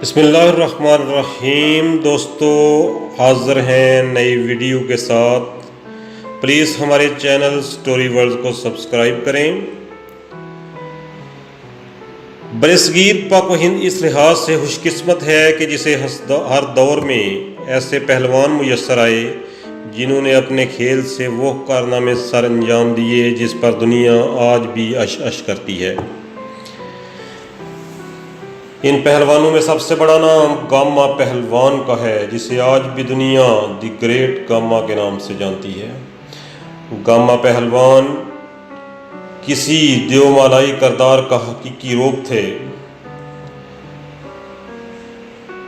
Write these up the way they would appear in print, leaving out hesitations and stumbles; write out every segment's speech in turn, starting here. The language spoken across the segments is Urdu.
بسم اللہ الرحمن الرحیم۔ دوستو حاضر ہیں نئی ویڈیو کے ساتھ۔ پلیز ہمارے چینل سٹوری ورلڈ کو سبسکرائب کریں۔ برصغیر پاک و ہند اس لحاظ سے خوش قسمت ہے کہ جسے ہر دور میں ایسے پہلوان میسر آئے جنہوں نے اپنے کھیل سے وہ کارنامے سر انجام دیے جس پر دنیا آج بھی عش عش کرتی ہے۔ ان پہلوانوں میں سب سے بڑا نام گاما پہلوان کا ہے، جسے آج بھی دنیا دی گریٹ گاما کے نام سے جانتی ہے۔ گاما پہلوان کسی دیومالائی کردار کا حقیقی روپ تھے۔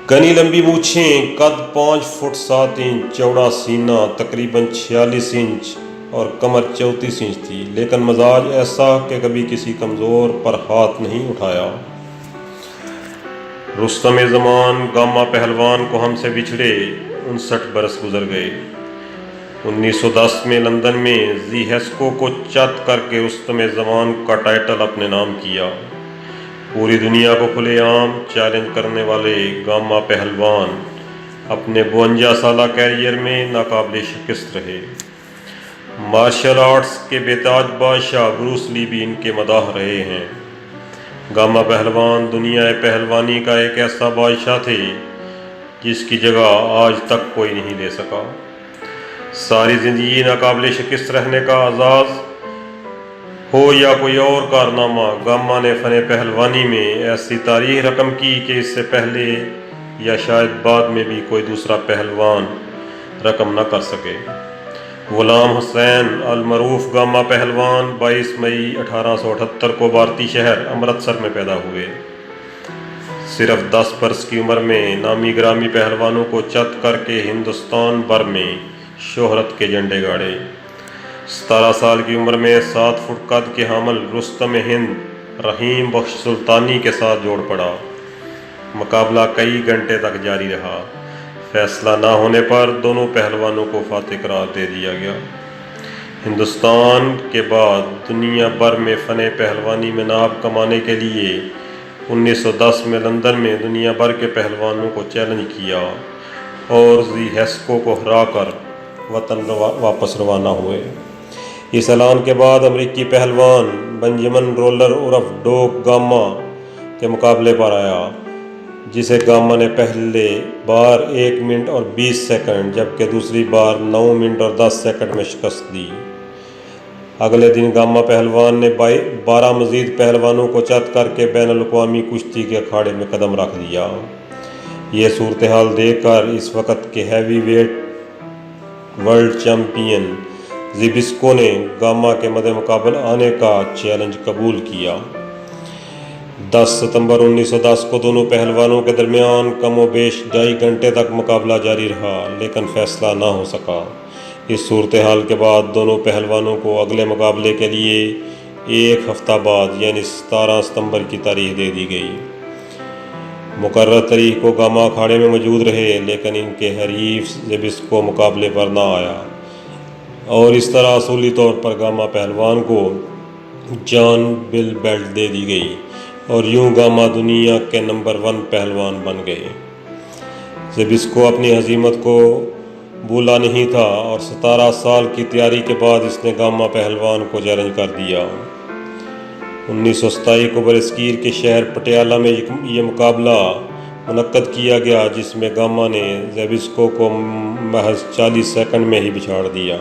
گھنی لمبی مونچھیں، قد 5 فٹ 7 انچ، چوڑا سینہ تقریباً 46 انچ اور کمر 34 انچ تھی، لیکن مزاج ایسا کہ کبھی کسی کمزور پر ہاتھ نہیں اٹھایا۔ رستم زمان گاما پہلوان کو ہم سے بچھڑے 59 برس گزر گئے۔ 1910 میں لندن میں زی ہیسکو کو چت کر کے رستم زمان کا ٹائٹل اپنے نام کیا۔ پوری دنیا کو کھلے عام چیلنج کرنے والے گاما پہلوان اپنے 52 سالہ کیریئر میں ناقابل شکست رہے۔ مارشل آرٹس کے بے تاج بادشاہ بروس لی بھی ان کے مداح رہے ہیں۔ گاما پہلوان دنیا پہلوانی کا ایک ایسا بادشاہ تھے جس کی جگہ آج تک کوئی نہیں لے سکا۔ ساری زندگی ناقابل شکست رہنے کا اعزاز ہو یا کوئی اور کارنامہ، گاما نے فن پہلوانی میں ایسی تاریخ رقم کی کہ اس سے پہلے یا شاید بعد میں بھی کوئی دوسرا پہلوان رقم نہ کر سکے۔ غلام حسین المعروف گاما پہلوان 22 مئی 1878 کو بھارتی شہر امرتسر میں پیدا ہوئے۔ صرف 10 برس کی عمر میں نامی گرامی پہلوانوں کو چت کر کے ہندوستان بھر میں شہرت کے جھنڈے گاڑے۔ 17 سال کی عمر میں 7 فٹ قد کے حامل رستم ہند رحیم بخش سلطانی کے ساتھ جوڑ پڑا۔ مقابلہ کئی گھنٹے تک جاری رہا۔ فیصلہ نہ ہونے پر دونوں پہلوانوں کو فاتح قرار دے دیا گیا۔ ہندوستان کے بعد دنیا بھر میں فن پہلوانی میں نام کمانے کے لیے 1910 میں لندن میں دنیا بھر کے پہلوانوں کو چیلنج کیا اور زی ہیسکو کو ہرا کر وطن واپس روانہ ہوئے۔ اس اعلان کے بعد امریکی پہلوان بنجمن رولر عرف ڈوگ گاما کے مقابلے پر آیا، جسے گاما نے پہلے بار 1 منٹ اور 20 سیکنڈ جبکہ دوسری بار 9 منٹ اور 10 سیکنڈ میں شکست دی۔ اگلے دن گاما پہلوان نے 12 مزید پہلوانوں کو چت کر کے بین الاقوامی کشتی کے اکھاڑے میں قدم رکھ دیا۔ یہ صورتحال دیکھ کر اس وقت کے ہیوی ویٹ ورلڈ چیمپئن زیبسکو نے گاما کے مد مقابل آنے کا چیلنج قبول کیا۔ 10 ستمبر 1910 کو دونوں پہلوانوں کے درمیان کم و بیش 2.5 گھنٹے تک مقابلہ جاری رہا، لیکن فیصلہ نہ ہو سکا۔ اس صورتحال کے بعد دونوں پہلوانوں کو اگلے مقابلے کے لیے 1 ہفتہ بعد یعنی 17 ستمبر کی تاریخ دے دی گئی۔ مقررہ تاریخ کو گاما اکھاڑے میں موجود رہے، لیکن ان کے حریف زیبسکو مقابلے پر نہ آیا اور اس طرح اصولی طور پر گاما پہلوان کو جان بل بیلٹ دے دی گئی اور یوں گاما دنیا کے نمبر 1 پہلوان بن گئے۔ زیبسکو اپنی ہزیمت کو بھولا نہیں تھا اور 17 سال کی تیاری کے بعد اس نے گاما پہلوان کو چیلنج کر دیا۔ 1927 کو برصغیر کے شہر پٹیالہ میں یہ مقابلہ منعقد کیا گیا، جس میں گاما نے زیبسکو کو محض 40 سیکنڈ میں ہی پچھاڑ دیا۔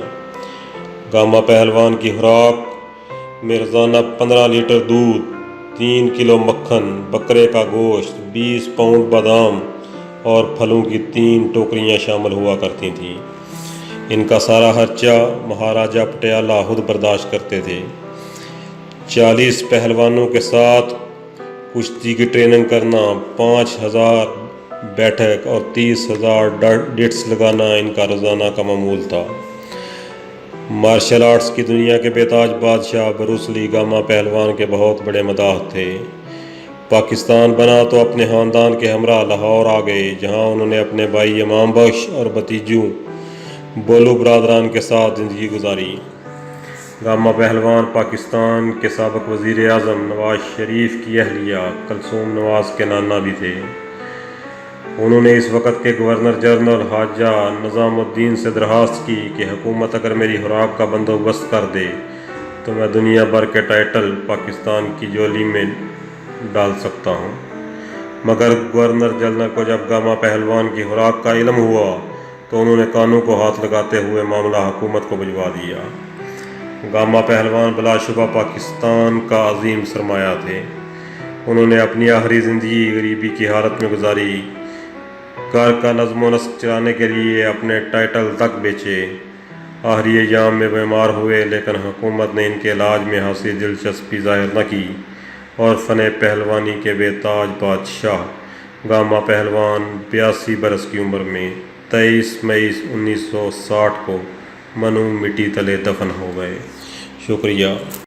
گاما پہلوان کی خوراک میں روزانہ 15 لیٹر دودھ، 3 کلو مکھن، بکرے کا گوشت، 20 پاؤنڈ بادام اور پھلوں کی 3 ٹوکریاں شامل ہوا کرتی تھیں۔ ان کا سارا خرچہ مہاراجہ پٹیالہ خود برداشت کرتے تھے۔ 40 پہلوانوں کے ساتھ کشتی کی ٹریننگ کرنا، 5000 بیٹھک اور 30,000 ڈٹس لگانا ان کا روزانہ کا معمول تھا۔ مارشل آرٹس کی دنیا کے بے تاج بادشاہ بروس لی گاما پہلوان کے بہت بڑے مداح تھے۔ پاکستان بنا تو اپنے خاندان کے ہمراہ لاہور آ گئے، جہاں انہوں نے اپنے بھائی امام بخش اور بھتیجوں بولو برادران کے ساتھ زندگی گزاری۔ گاما پہلوان پاکستان کے سابق وزیر اعظم نواز شریف کی اہلیہ کلثوم نواز کے نانا بھی تھے۔ انہوں نے اس وقت کے گورنر جنرل خواجہ نظام الدین سے درخواست کی کہ حکومت اگر میری خوراک کا بندوبست کر دے تو میں دنیا بھر کے ٹائٹل پاکستان کی جولی میں ڈال سکتا ہوں، مگر گورنر جنرل کو جب گاما پہلوان کی خوراک کا علم ہوا تو انہوں نے قانون کو ہاتھ لگاتے ہوئے معاملہ حکومت کو بھجوا دیا۔ گاما پہلوان بلا شبہ پاکستان کا عظیم سرمایہ تھے۔ انہوں نے اپنی آخری زندگی غریبی کی حالت میں گزاری، گھر کا نظم و نسق چلانے کے لیے اپنے ٹائٹل تک بیچے، آخری ایام میں بیمار ہوئے، لیکن حکومت نے ان کے علاج میں خاصی دلچسپی ظاہر نہ کی اور فن پہلوانی کے بے تاج بادشاہ گاما پہلوان 82 برس کی عمر میں 23 مئی 1960 کو منو مٹی تلے دفن ہو گئے۔ شکریہ۔